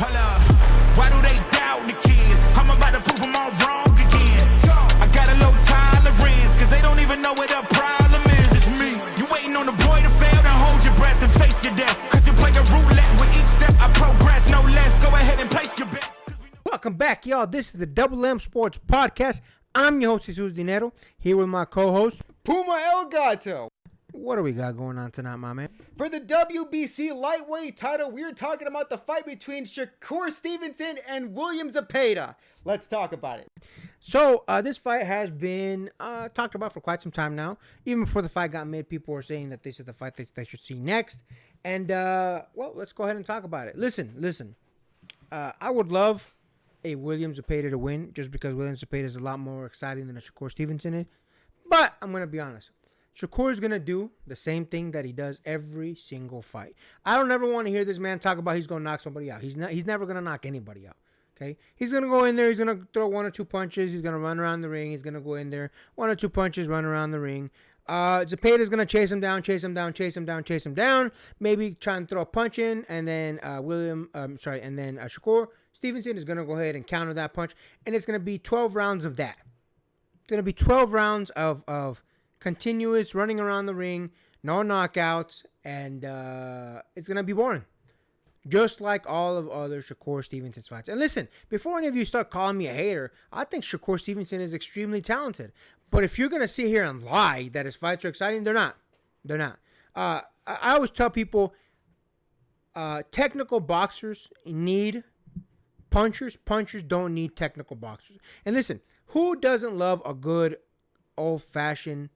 Hold up. Why do they doubt the kid? I'm about to prove them all wrong again. I got a low tolerance, cause they don't even know what the problem is. It's me. You waiting on the boy to fail, then hold your breath and face your death. Cause you play a roulette with each step. I progress, no less. Go ahead and place your bet. Welcome back, y'all. This is the Double M Sports Podcast. I'm your host, Jesus Dinero, here with my co-host, Puma El Gato. What do we got going on tonight, my man? For the WBC lightweight title, we're talking about the fight between Shakur Stevenson and William Zepeda. Let's talk about it. So, this fight has been talked about for quite some time now. Even before the fight got made, people were saying that this is the fight that they should see next. And, well, let's go ahead and talk about it. Listen. I would love a William Zepeda to win, just because William Zepeda is a lot more exciting than a Shakur Stevenson is. But I'm going to be honest. Shakur is going to do the same thing that he does every single fight. I don't ever want to hear this man talk about he's going to knock somebody out. He's never going to knock anybody out. Okay? He's going to go in there. He's going to throw one or two punches. He's going to run around the ring. He's going to go in there. One or two punches, run around the ring. Zepeda is going to chase him down. Maybe try and throw a punch in. And then Shakur Stevenson is going to go ahead and counter that punch. And it's going to be 12 rounds of that. It's going to be 12 rounds of continuous running around the ring, no knockouts, and it's going to be boring. Just like all of other Shakur Stevenson's fights. And listen, before any of you start calling me a hater, I think Shakur Stevenson is extremely talented. But if you're going to sit here and lie that his fights are exciting, they're not. They're not. I always tell people, technical boxers need punchers. Punchers don't need technical boxers. And listen, who doesn't love a good old-fashioned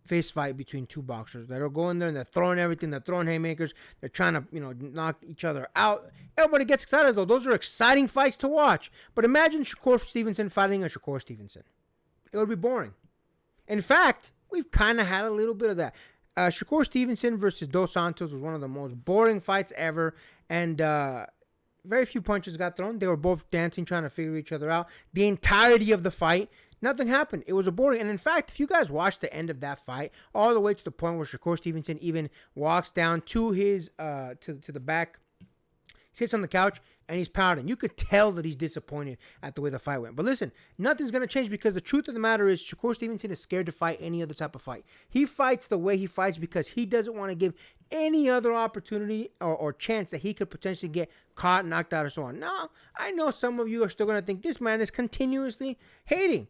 fist fight between two boxers that are going there and they're throwing everything, they're throwing haymakers, they're trying to, knock each other out. Everybody gets excited, though. Those are exciting fights to watch. But imagine Shakur Stevenson fighting a Shakur Stevenson. It would be boring. In fact, we've kind of had a little bit of that. Shakur Stevenson versus Dos Santos was one of the most boring fights ever, and very few punches got thrown. They were both dancing, trying to figure each other out. The entirety of the fight, nothing happened. It was a boring. And in fact, if you guys watch the end of that fight, all the way to the point where Shakur Stevenson even walks down to his to the back, sits on the couch, and he's pouting. You could tell that he's disappointed at the way the fight went. But listen, nothing's going to change, because the truth of the matter is Shakur Stevenson is scared to fight any other type of fight. He fights the way he fights because he doesn't want to give any other opportunity or chance that he could potentially get caught, knocked out, or so on. Now, I know some of you are still going to think this man is continuously hating.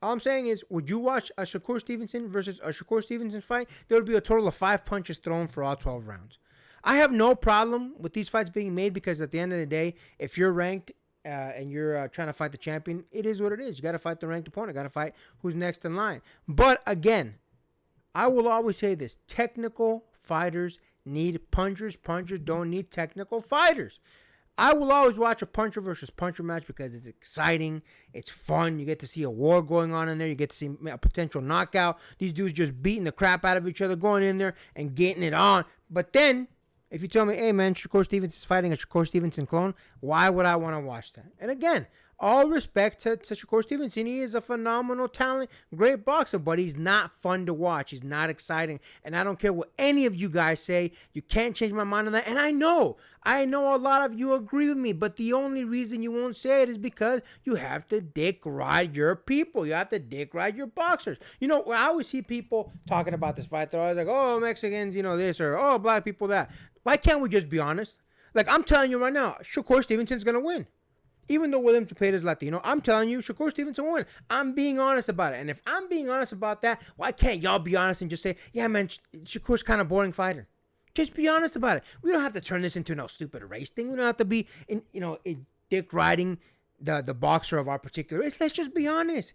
All I'm saying is, would you watch a Shakur Stevenson versus a Shakur Stevenson fight? There would be a total of 5 punches thrown for all 12 rounds. I have no problem with these fights being made, because at the end of the day, if you're ranked and you're trying to fight the champion, it is what it is. You got to fight the ranked opponent. Got to fight who's next in line. But again, I will always say this. Technical fighters need punchers. Punchers don't need technical fighters. I will always watch a puncher versus puncher match because it's exciting. It's fun. You get to see a war going on in there. You get to see a potential knockout. These dudes just beating the crap out of each other, going in there and getting it on. But then, if you tell me, hey, man, Shakur Stevenson's fighting a Shakur Stevenson clone, why would I want to watch that? And again, all respect to Shakur Stevenson. He is a phenomenal talent, great boxer, but he's not fun to watch. He's not exciting. And I don't care what any of you guys say. You can't change my mind on that. And I know a lot of you agree with me, but the only reason you won't say it is because you have to dick ride your people. You have to dick ride your boxers. I always see people talking about this fight. They're always like, oh, Mexicans, this, or oh, black people, that. Why can't we just be honest? Like, I'm telling you right now, Shakur Stevenson's going to win. Even though William Zepeda is Latino, I'm telling you, Shakur Stevenson will win. I'm being honest about it. And if I'm being honest about that, why can't y'all be honest and just say, yeah, man, Shakur's kind of boring fighter? Just be honest about it. We don't have to turn this into no stupid race thing. We don't have to be, dick riding the boxer of our particular race. Let's just be honest.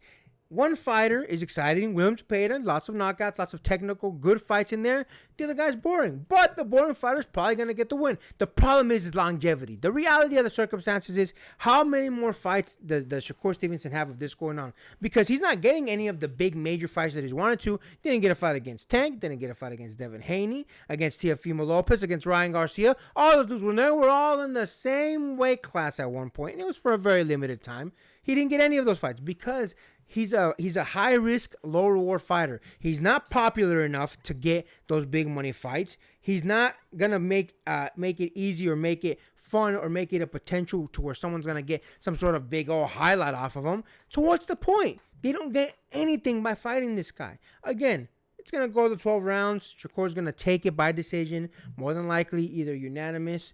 One fighter is exciting, William Zepeda, lots of knockouts, lots of technical, good fights in there. The other guy's boring, but the boring fighter's probably going to get the win. The problem is longevity. The reality of the circumstances is, how many more fights does Shakur Stevenson have of this going on? Because he's not getting any of the big major fights that he's wanted to. Didn't get a fight against Tank, didn't get a fight against Devin Haney, against Teofimo Lopez, against Ryan Garcia. All those dudes, when they were all in the same weight class at one point, and it was for a very limited time, he didn't get any of those fights because he's a high risk, low reward fighter. He's not popular enough to get those big money fights. He's not gonna make it easy or make it fun or make it a potential to where someone's gonna get some sort of big old highlight off of him. So what's the point? They don't get anything by fighting this guy. Again, it's gonna go to 12 rounds. Shakur's gonna take it by decision, more than likely either unanimous,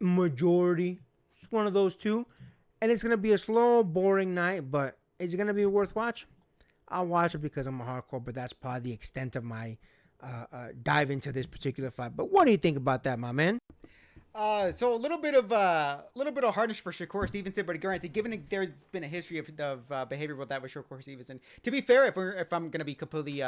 majority. It's one of those two, and it's gonna be a slow, boring night. But is it gonna be worth watch? I'll watch it because I'm a hardcore, but that's probably the extent of my dive into this particular fight. But what do you think about that, my man? So a little bit of hardness for Shakur Stevenson, but granted, given there's been a history of behavior with that with Shakur Stevenson. To be fair, if I'm gonna be completely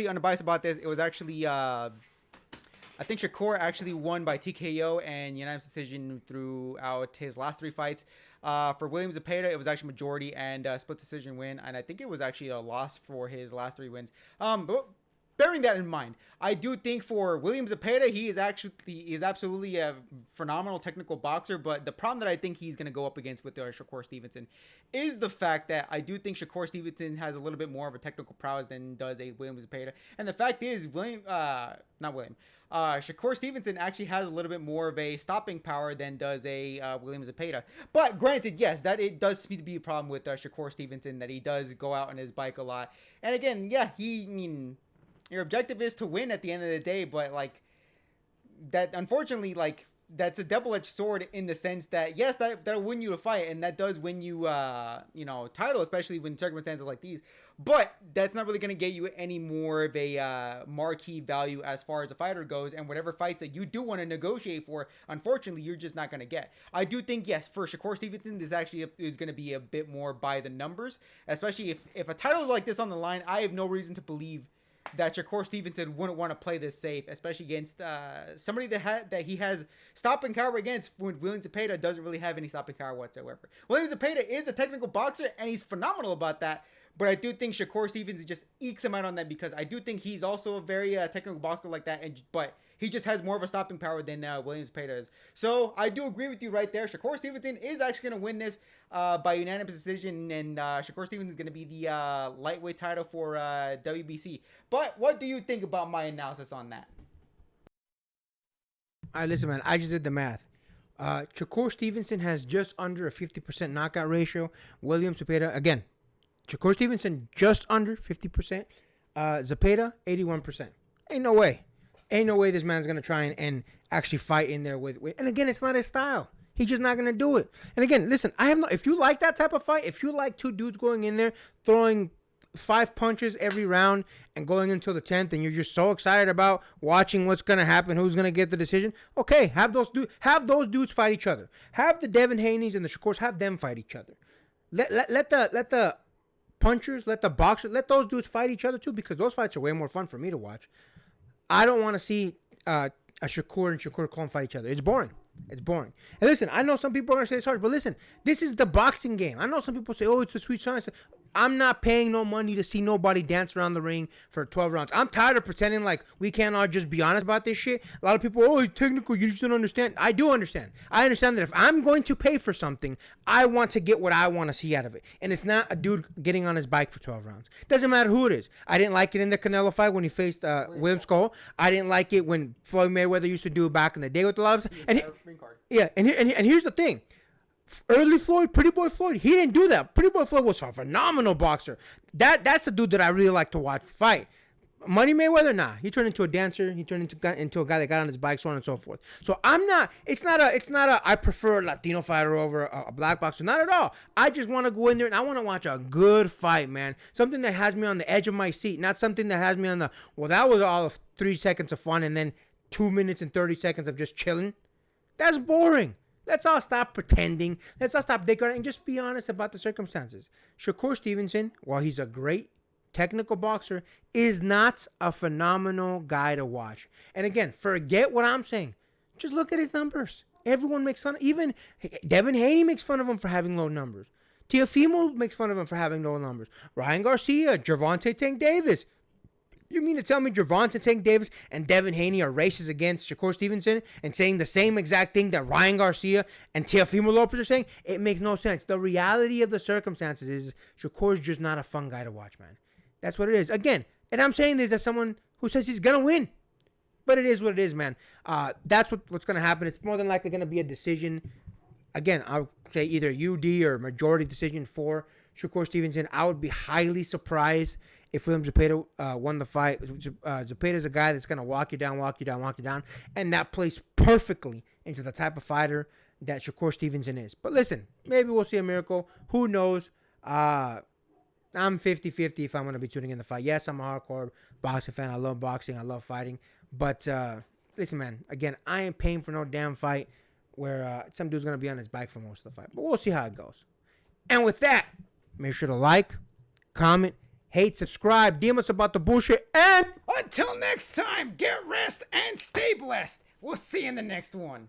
unbiased about this, it was actually I think Shakur actually won by TKO and unanimous decision throughout his last 3 fights. For William Zepeda, it was actually majority and split decision win, and I think it was actually a loss for his last 3 wins. But bearing that in mind, I do think for William Zepeda, he is absolutely a phenomenal technical boxer. But the problem that I think he's going to go up against with Shakur Stevenson is the fact that I do think Shakur Stevenson has a little bit more of a technical prowess than does a William Zepeda. And the fact is, Shakur Stevenson actually has a little bit more of a stopping power than does a William Zepeda. But granted, yes, that it does seem to be a problem with Shakur Stevenson, that he does go out on his bike a lot. And again, yeah, your objective is to win at the end of the day, but like that, unfortunately, like that's a double-edged sword in the sense that yes, that'll win you a fight, and that does win you, title, especially when circumstances like these. But that's not really going to get you any more of a marquee value as far as a fighter goes, and whatever fights that you do want to negotiate for, unfortunately, you're just not going to get. I do think, yes, for Shakur Stevenson, this actually is going to be a bit more by the numbers, especially if a title is like this on the line. I have no reason to believe that Shakur Stevenson wouldn't want to play this safe, especially against somebody that he has stopping power against, when William Zepeda doesn't really have any stopping power whatsoever. William Zepeda is a technical boxer, and he's phenomenal about that. But I do think Shakur Stevenson just ekes him out on that, because I do think he's also a very technical boxer like that, but he just has more of a stopping power than William Zepeda is. So I do agree with you right there. Shakur Stevenson is actually going to win this by unanimous decision, and Shakur Stevenson is going to be the lightweight title for WBC. But what do you think about my analysis on that? All right, listen, man, I just did the math. Shakur Stevenson has just under a 50% knockout ratio. William Zepeda, again, Shakur Stevenson just under 50%. Zepeda, 81%. Ain't no way. Ain't no way this man's going to try and actually fight in there with. And again, it's not his style. He's just not going to do it. And again, listen, if you like that type of fight, if you like 2 dudes going in there, throwing 5 punches every round and going until the 10th, and you're just so excited about watching what's going to happen, who's going to get the decision, okay, have those dudes fight each other. Have the Devin Haney's and the Shakurs, have them fight each other. Let the punchers, let the boxers, let those dudes fight each other too, because those fights are way more fun for me to watch. I don't want to see a Shakur and Shakur clone fight each other. It's boring. It's boring. And listen, I know some people are going to say it's hard, but listen, this is the boxing game. I know some people say, oh, it's a sweet science. I'm not paying no money to see nobody dance around the ring for 12 rounds. I'm tired of pretending like we can't all just be honest about this shit. A lot of people, oh, it's technical, you just don't understand. I do understand. I understand that if I'm going to pay for something, I want to get what I want to see out of it. And it's not a dude getting on his bike for 12 rounds. Doesn't matter who it is. I didn't like it in the Canelo fight when he faced William Skull. I didn't like it when Floyd Mayweather used to do it back in the day with the loves. And here's the thing. Early Floyd, Pretty Boy Floyd, he didn't do that. Pretty Boy Floyd was a phenomenal boxer. That's the dude that I really like to watch fight. Money Mayweather, nah. He turned into a dancer. He turned into a guy that got on his bike, so on and so forth. So it's not a I prefer a Latino fighter over a black boxer. Not at all. I just want to go in there and I want to watch a good fight, man. Something that has me on the edge of my seat. Not something that has me on that was all of 3 seconds of fun and then 2 minutes and 30 seconds of just chilling. That's boring. Let's all stop pretending. Let's all stop decorating and just be honest about the circumstances. Shakur Stevenson, while he's a great technical boxer, is not a phenomenal guy to watch. And again, forget what I'm saying. Just look at his numbers. Everyone makes fun of, even Devin Haney makes fun of him for having low numbers. Teofimo makes fun of him for having low numbers. Ryan Garcia, Gervonta Tank Davis, You mean to tell me Gervonta Tank Davis and Devin Haney are racist against Shakur Stevenson and saying the same exact thing that Ryan Garcia and Teofimo Lopez are saying? It makes no sense. The reality of the circumstances is Shakur's just not a fun guy to watch, man. That's what it is. Again, and I'm saying this as someone who says he's going to win. But it is what it is, man. That's what's going to happen. It's more than likely going to be a decision. Again, I'll say either UD or majority decision for Shakur Stevenson. I would be highly surprised if William Zepeda won the fight. Zepeda's a guy that's going to walk you down. And that plays perfectly into the type of fighter that Shakur Stevenson is. But listen, maybe we'll see a miracle. Who knows? I'm 50-50 if I'm going to be tuning in the fight. Yes, I'm a hardcore boxing fan. I love boxing. I love fighting. But listen, man, again, I ain't paying for no damn fight where some dude's going to be on his bike for most of the fight. But we'll see how it goes. And with that, make sure to like, comment, hate, subscribe, DM us about the bullshit, and Until next time, get rest and stay blessed. We'll see you in the next one.